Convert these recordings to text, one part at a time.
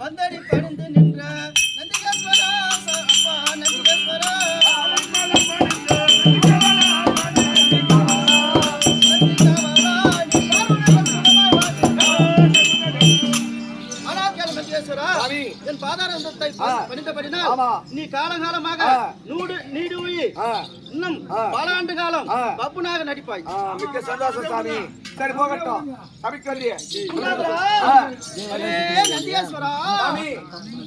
வந்தடி பணிந்து நின்ற நந்திகேஸ்வரா அப்பா நந்திகேஸ்வரா என் பாதாரத்தை பணிந்தபடினால் நீ காலகாலமாக நீடுவி இன்னும் பல ஆண்டு காலம் பப்புனாக நடிப்பாய். மிக்க சந்தோஷம் சாமி. சரி போகட்டும். சபைக்கல்லியே நந்திகேஸ்வரா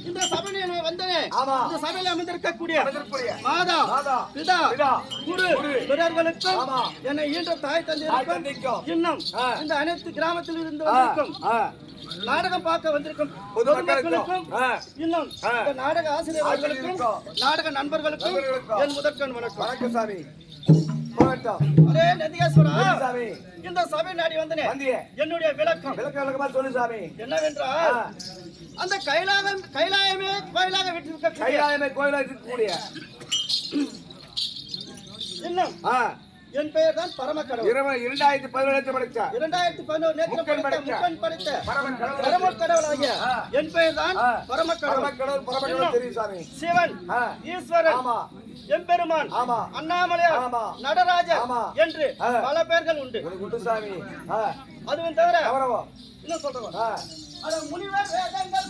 இந்த சபையில வந்தனே இந்த சபையில அமர்ந்திருக்கக்கூடிய மாதா பிதா குரு பிறர்களுக்கும் என்னை ஈன்ற தாய் தந்தையருக்கும் இன்னும் இந்த அனைத்து கிராமத்தில் இருந்து வந்திருக்கும் நாடகம் பார்க்க வந்திருக்கும் பொதுமக்களுக்கும் இன்னும் இந்த நாடக ஆசிரியர்களுக்கும் நாடக நண்பர்களுக்கும் என் முதற்கண் வணக்கம் சாமி. அரே நந்திகேஸ்வரா இந்த சபை நாடி வந்தனே என்னுடைய விளக்கம் சொல்லு சாமி. என்னவென்றால் அந்த கைலாயமே கோயிலாக விட்டிருக்க கைலாயமே கோயிலாக இருக்கக்கூடிய இன்னும் என் பெயர் தான் பரமக்கடவுள். 2017 படிச்சா 2011 படித்த பரமக்கடவுள் ஆகிய என் பெயர் தான் பரமக்கடவுள் தெரியும் சாமி. சிவன் ஈஸ்வரன் எம்பெருமான் அண்ணாமலையார் நடராஜர் என்று பல பெயர்கள் உண்டு சாமி. அதுவும் தவிர இன்னும் சொல்றேன் முனிவர் வேதங்கள்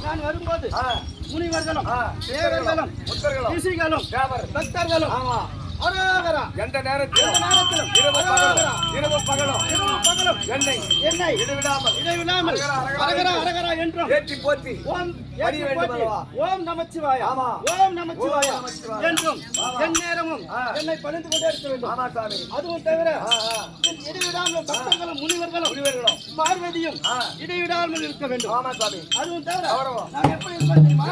நான் வரும்போது முனிவர்களும் தேவர்களும் ரிஷிகளும் பக்தர்களும் எந்த நேரத்திலும் இரவு பகலும் என்னை இடைவிடாமல் அரகரா என்றும் ஏற்றி போற்றி ஓம் நமச்சிவாய ஓம் நமச்சிவாய என்றும் என் நேரமும் என்னை பணிந்து கொண்டே இருக்க வேண்டும். அதுவும் தவிர இடைவிடாமல் பக்தர்களும் முனிவர்களும் பார்வதியும் இடைவிடாமல் இருக்க வேண்டும். அதுவும் தவிர நான் எப்படி இருப்பேன் தெரியுமா?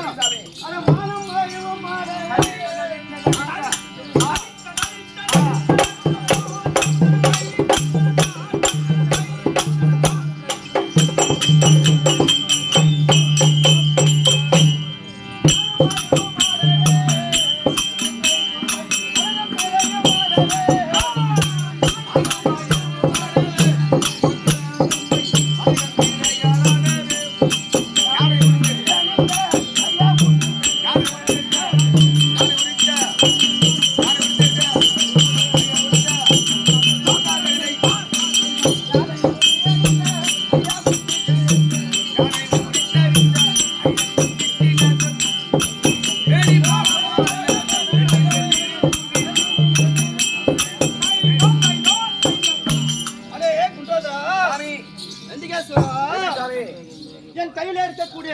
கையில இருக்கக்கூடிய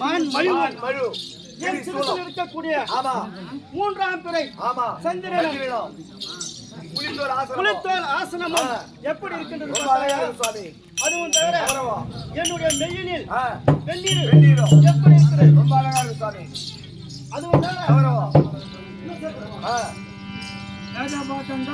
மான் மழு மழு என் சிறுசில் இருக்கக்கூடிய ஆமா மூன்றாம் பிறை ஆமா சந்திரனும் புலித்தோல் ஆசனமும் எப்படி இருக்கின்றது சுவாமி. அதுவும் தவிர பரவா. என்னுடைய மெய்யினில் வெந்நீர் வெந்நீரும் எப்படி இருக்கிறது ரொம்ப அழகா இருக்கு சுவாமி. அதுவும் தவிர பரவா. இன்னும் சொல்றேன். ராஜபாட்டங்கள்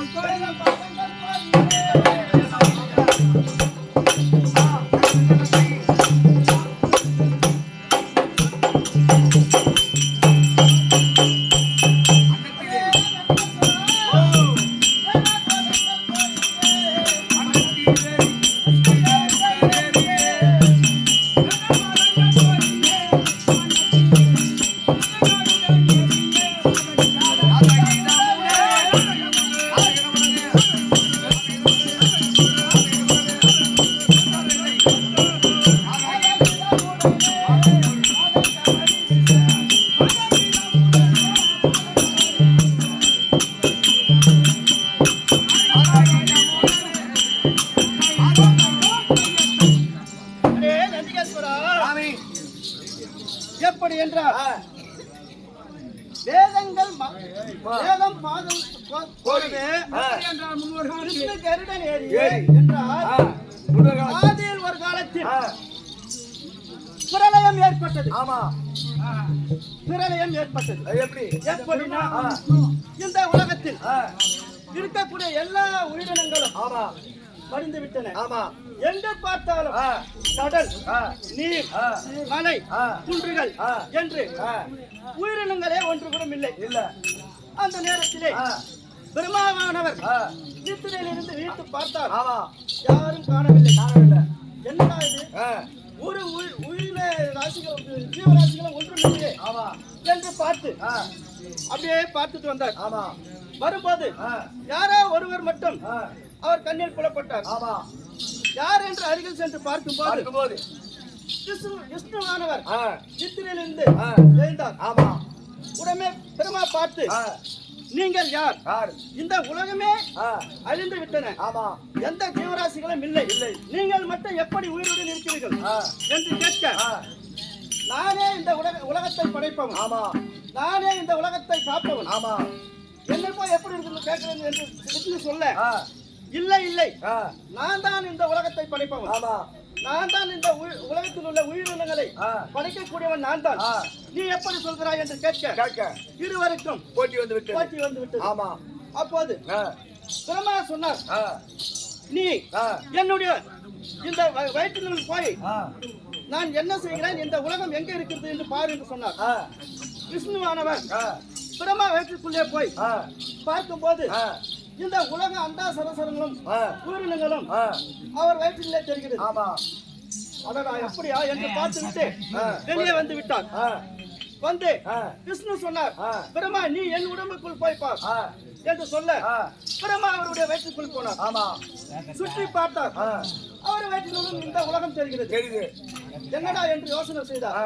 அடே நந்திகேஸ்வரா, சுவாமி. எப்படி என்றால் வேதங்கள் வேதம் பாதம் போடுது என்றால் முன்னோர்கள் கிருஷ்ண கருடன் ஏறி ஏறி. என்றால் முருகா. ஆதியில் ஒரு காலத்தில் பிரளயம் ஏற்பட்டது. ஆமா பிரளயம் ஏற்பட்டது. அது எப்படி எப்படின்னா இந்த உலகத்தில் இருக்கக்கூடிய எல்லா உயிரினங்களும் ஆமா மடிந்து விட்டன. ஆமா எங்கு பார்த்தாலும் கடல், நீர், மலை, குன்றுகள் என்று உயிரினங்களே ஒன்று கூட இல்லை. இல்ல அந்த நேரத்திலே பிரம்மாவானவர் சித்திரையிலிருந்து வீட்டு பார்த்தார். ஆமா யாரும் காணவில்லை. காணவில்லை. என்னடா இது, ஒரு உயிரின ராசிகளும் ஜீவராசிகளும் ஒன்றும் இல்லையே ஆமா என்று பார்த்து அப்படியே பார்த்துட்டு வந்தார். ஆமா வரும்போது யாரோ ஒருவர் மட்டும் அவர் கண்ணில் புலப்பட்டார். ஆமா யார் என்று அருகில் சென்று பார்க்கும்போது பார்க்கும்போது விஷ்ணுவானவர் சித்திரையிலிருந்து எழுந்தார். ஆமா உடனே பெருமா பார்த்து நீங்கள் யார்? யார்? இந்த உலகமே அழிந்து விட்டன. ஆமா எந்த ஜீவராசிகளும் இல்லை. நீங்கள் மட்டும் எப்படி உயிருடன் இருக்கிறீர்கள் என்று கேட்க, நானே இந்த உலகத்தை படைப்பவன். ஆமா நானே இந்த உலகத்தை காப்பவன். ஆமா என்னை போய் எப்படி இருக்கிறது கேட்கிறது என்று விஷ்ணு சொல்ல, இல்லை இல்லை, நான் தான் இந்த உலகத்தை படைப்பவன். ஆமா நான் தான் இந்த உலகத்தில் உள்ள உயிரினங்களை படைக்கக்கூடியவன் நான் தான். நீ எப்படி சொல்கிறாய் என்று கேட்க இருவருக்கும் போட்டி வந்து விட்டு போட்டி வந்து விட்டது. ஆமா அப்போது பிரம்மா சொன்னார், நீ என்னுடைய இந்த வயிற்றினுள் போய் நான் என்ன செய்கிறேன், இந்த உலகம் எங்க இருக்கிறது என்று பாரு என்று சொன்னார். விஷ்ணுவானவர் பிரம்மா வயிற்றுக்குள்ளே போய் பார்க்கும்போது இந்த உலக அண்டா சரசரங்களும் உயிரினங்களும் அவர் வயிற்றிலே தெரிகிறது. ஆமா அடடா எப்படியா என்று பார்த்து விட்டு வெளியே வந்து விட்டார். வந்து விஷ்ணு சொன்னார், பிரம்மா நீ என் உடம்புக்குள் போய் பார் என்று சொல்ல, பிரம்மா அவருடைய வயிற்றுக்குள் போனார். ஆமா சுற்றி பார்த்தார். அவர் வயிற்றிலும் இந்த உலகம் தெரிகிறது. தெரியுது என்னடா என்று யோசனை செய்தார்.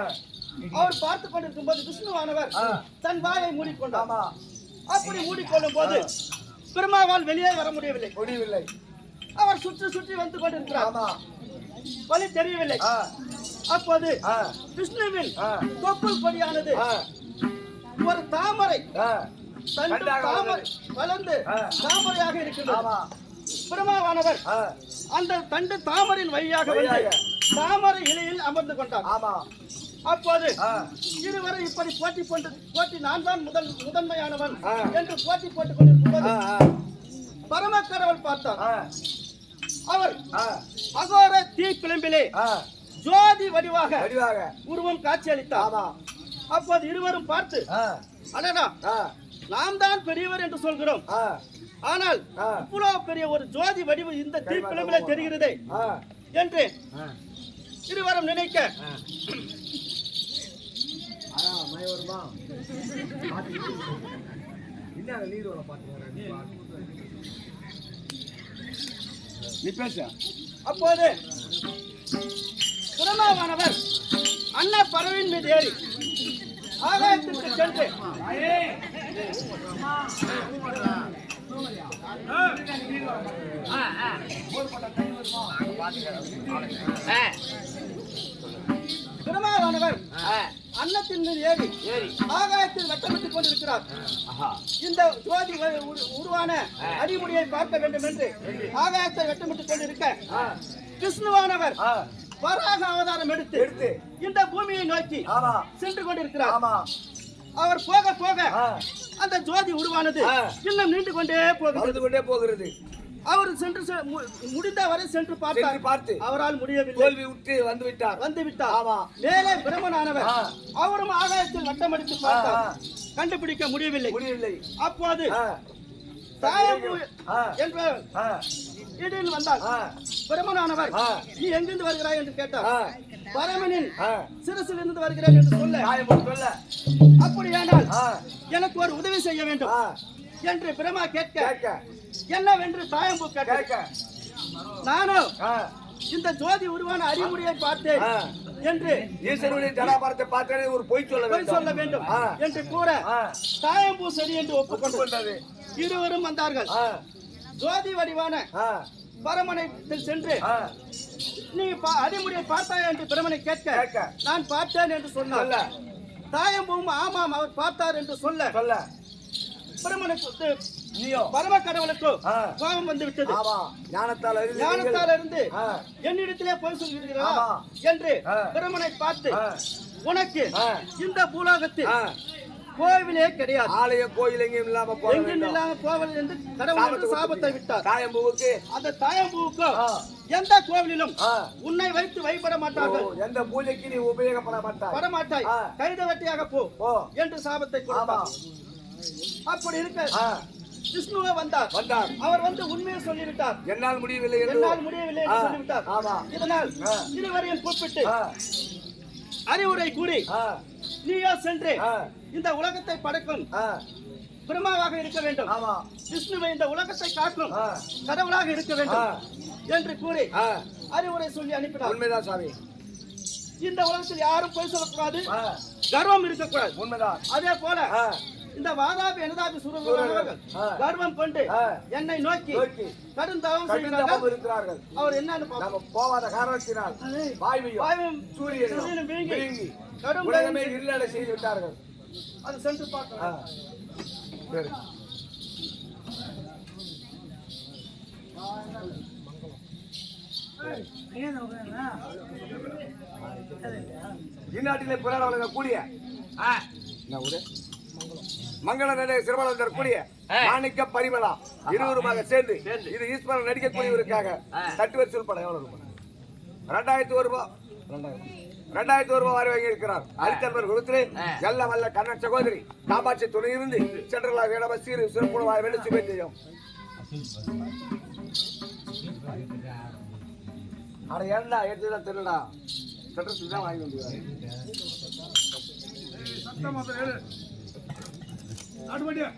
அவர் பார்த்து கொண்டிருக்கும் போது விஷ்ணுவானவர் தன் வாயை மூடிக்கொண்டார். ஆமா அப்படி மூடிக்கொள்ளும் போது பிரம்மாவால் வெளியே வர முடியவில்லை. முடியவில்லை. அவர் சுற்றி சுற்றி வந்து கொண்டிருக்கிறார். ஆமா வழி தெரியவில்லை. அப்போது விஷ்ணுவின் தொப்புள் கொடியானது ஒரு தாமரை தண்டு தாமரை வளர்ந்து தாமரையாக இருக்கிறது. ஆமா பிரம்மாவானவர் அந்த தண்டு தாமரையின் வழியாக வந்து தாமரை இலையில் அமர்ந்து கொண்டார். ஆமா அப்போது இருவரும் இப்படி போட்டி நான் தான் முதன்மையானவன் என்று போட்டி போட்டுக் கொண்டிருக்கும் போது பரமக்கடவுள் பார்த்தார். அவர் அகோர தீ பிளம்பிலே ஜோதி வடிவாக உருவம் காட்சி அளித்தார். அப்போது இருவரும் பார்த்து, அடடா நாம் தான் பெரியவர் என்று சொல்கிறோம், ஆனால் இவ்வளவு பெரிய ஒரு ஜோதி வடிவு இந்த தீ பிளம்பிலே தெரிகிறதே என்று இருவரும் நினைக்க, நீ பேச. அப்போது பிரம்மாவானவர் அன்ன பறவையின் மீது ஏறி ஆகாயத்திற்கு சென்று அவர் அன்னத்தின் மீது ஏறி ஆகாயத்தில் வட்டமிட்டுக் கொண்டிருக்கிறார். இந்த ஜோதி உருவான அடிமுடியை பார்க்க வேண்டும் என்று ஆகாயத்தை வட்டமிட்டுக் கொண்டிருக்க கிருஷ்ணவானவர் வராக அவதாரம் எடுத்து இந்த பூமியை நோக்கி சென்று கொண்டிருக்கிறார். அவர் போக போக அந்த ஜோதி உருவானது இன்னும் நீண்டு கொண்டே போகிறது. அவர் சென்று முடிந்த வரை சென்று பார்த்து அவரால் முடியவில்லை, தோல்வி விட்டு வந்து விட்டார். மேலே பிரம்மனானவர் அவரும் ஆகாயத்தில் வட்டமடித்து பார்த்தார், கண்டுபிடிக்க முடியவில்லை. அப்போது தாயம்பு என்ற இடையில் வந்தார். பிரம்மனானவர் நீ எங்கிருந்து வருகிறாய் என்று கேட்டார். பரமனின் சிரசில் இருந்து வருகிறேன் என்று சொல்ல, அப்படியானால் எனக்கு ஒரு உதவி செய்ய வேண்டும் என்று பிரம்மா கேட்க என்னவென்று தாயம்பு கேட்க, நானும் இந்த ஜோதி உருவான அறிமுறையை பார்த்தேன் என்று ஈஸ்வரனுடைய ஜடாபாரத்தை பார்த்தேன் ஒரு பொய் சொல்ல வேண்டும் என்று கூற தாயம்பூ சரி என்று ஒப்புக்கொண்டது. இருவரும் வந்தார்கள். ஜோதி வடிவான பரமனத்தில் சென்று நீ அறிமுறையை பார்த்தாயா என்று பிரமனை கேட்க நான் பார்த்தேன் என்று சொன்னார். தாயம்பூவும் ஆமாம் அவர் பார்த்தார் என்று சொல்ல பிரமனுக்கு பரம கடவுளுக்கு கோபம் வந்து விட்டது. ஞானத்தால் இருந்து என்னிடத்திலே போய் சொல்கிறீர்களா என்று பிரமனை பார்த்து, உனக்கு இந்த பூலோகத்தில் கோவிலே கிடையாது, ஆலயம் கோயில் எங்கேயும் இல்லாம போவது என்று கடவுள் சாபத்தை விட்டார். அந்த தாயம்பூவுக்கு எந்த கோவிலிலும் உன்னை வைத்து வழிபட மாட்டார்கள், எந்த பூஜைக்கு நீ உபயோகப்பட மாட்டாய், கைத வெட்டியாக போ என்று சாபத்தை கொடுத்தார். அப்படி இருக்க விஷ்ணுவே வந்தார். அவர் வந்து உண்மையை சொல்லிவிட்டார். என்னால் முடியவில்லை என்று சொல்லிவிட்டார். இதனால் இருவரையும் கூப்பிட்டு அறிவுரை கூறி, நீயோ சென்று இந்த உலகத்தை படைக்கும் பிரம்மாவாக இருக்க வேண்டும், விஷ்ணுவை இந்த உலகத்தை காக்கும் கடவுளாக இருக்க வேண்டும் என்று கூறி அறிவுரை சொல்லி அனுப்பினார். உண்மைதான் சாமி. இந்த உலகத்தில் யாரும் போய் சொல்லக்கூடாது, கர்வம் இருக்கக்கூடாது. உண்மைதான். அதே போல இந்த வாதாபி அனுதாபி சூரர்கள் கர்வம் கொண்டு என்னை நோக்கி கடுந்தவம் இருக்கிறார்கள். அவர் என்னன்னு போவாத காரணத்தினால் வாயுவும் சூரியனும் வீங்கி கடும் இல்லடை செய்து விட்டார்கள். அது சென்று பார்க்கலாம். இந்நாட்டிலே புராண வழங்கக்கூடிய மங்கள நிலை சிறுவனம் தரக்கூடிய மாணிக்க பரிமளா இருவருமாக சேர்ந்து இது ஈஸ்வரன் நடிக்கக்கூடியவருக்காக தட்டு வசூல் படம் எவ்வளவு ரூபாய்? 2000 ரூபாய். 2000 ரூபாய் வாரி வாங்கி இருக்கிறார். அரித்தல்வர் கொடுத்து எல்ல வல்ல கண்ணன் சகோதரி காமாட்சி துணை இருந்து சென்றலா வேடம சீரு சிறப்புவாய் வெளிச்சு பேச்சையும் அட ஏண்டா எடுத்துதான் தெரியலடா சட்டத்துக்கு தான் வாங்கி வந்து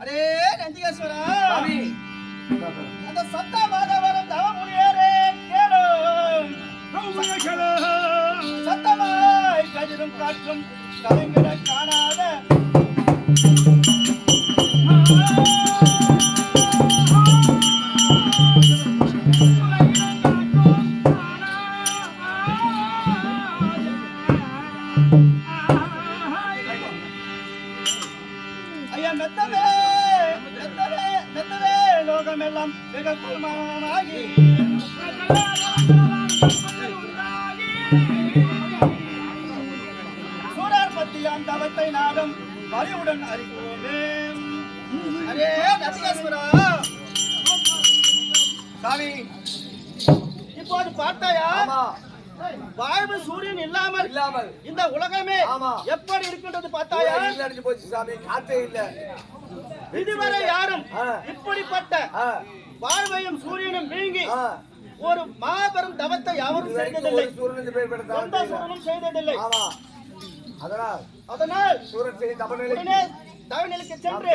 அரே நந்திகேஸ்வரா அந்த சத்த மாதவரம் தவ முனியரே கேளோ சத்தமாய் கதிரும் காற்றும் கலைஞர காணாத லோகமெல்லாம் மிக குழுமமாகி சூழல் பத்தியான் தவத்தை நாடும் வலியுடன் அறிவோமே. அரே நந்திகேஸ்வரா சாமி, இப்போது பார்த்தாயா வாழ்வு சூரியன் இல்லாமல் இந்த உலகமே எப்படி இருக்கின்றது பார்த்தாயா? போச்சு சாமி, காற்றே இல்ல. இதுவரை யாரும் இப்படிப்பட்ட வாழ்வையும் சூரியனும் வீங்கி ஒரு மாபெரும் தவத்தை யாரும் செய்ததில்லை, செய்ததில்லை. அதனால் தவநிலைக்கு சென்று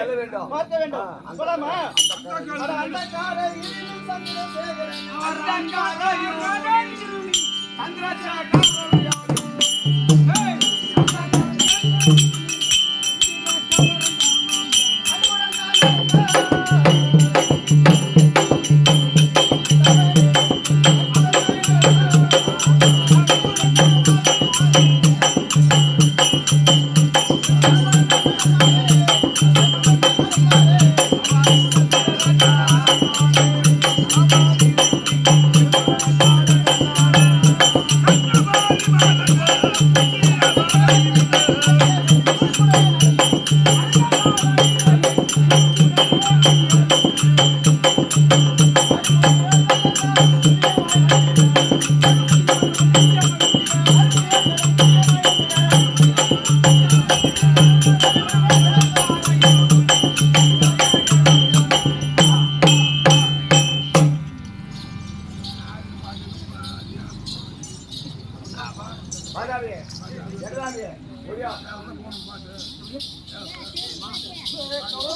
பார்க்க வேண்டும். சொல்லமா மாதாவி ஜெகதாம்பி ஒடியா